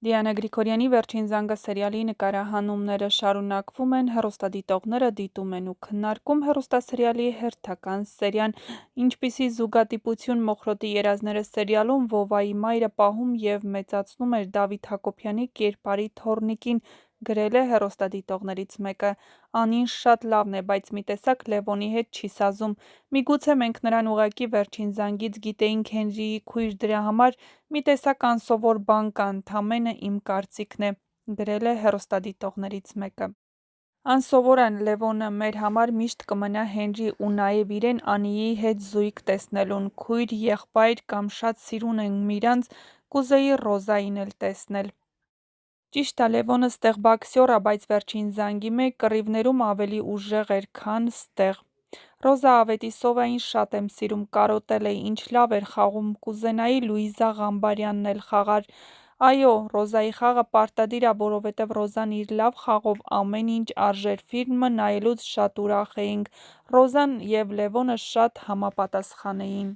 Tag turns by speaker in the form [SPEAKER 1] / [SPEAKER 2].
[SPEAKER 1] Դիանա Գրիգորյանի «Վերջին զանգը» սերիալի նկարահանումները շարունակվում են, հեռուստադիտողները դիտում են ու քննարկում հեռուստասերիալի հերթական սերիան, ինչպիսի զուգադիպություն Մոխրոտի երազները սերիալում Վովայի մայրը պահում և մեծացնում էր Դավիթ Հակոբյանի կերպարի թոռնիկին, գրել է հեռուստադիտողներից մեկը. «Անին շատ լավն է, բայց մի տեսակ Լևոնի հետ չի սազում, միգուցե մենք նրան ուղղակի «Վերջին զանգից» գիտեինք Հենրիի քույր դրա համար մի տեսակ անսովոր բան կա ընդամենը իմ կարծիքն է», գրել է հեռուստադիտողներից մեկը։ Անսովորան Լևոնը մեր համար միշտ կմնա Հենրի ու նաև իրեն Անիի հետ զույգ տեսնելուն, քույր, եղբայր կամ շատ սիրուն եմ իրանց, կուզեի Ռոզային էլ տեսնել։ Ճիշտ ա Լևոնը ստեղ բոքսյոր ա, բայց «Վերջին զանգի» մեջ կռիվներում ավելի ուժեղ էր, քան ստեղ։ Ռոզա Ավետիսովա ինձ շատ եմ սիրում, կարոտել է, ինչ լավ էր խաղում, կուզենայի Լուիզա Ղամբարյանն էլ խաղար։ Այո, Ռոզայի խաղը պարտադիր ա, որովհետև Ռոզան իր լավ խաղով ամեն ինչ արժեր, ֆիլմը նայելուց շատ ուրախ էինք, Ռոզան և Լևոնը շատ համապատասխան էին։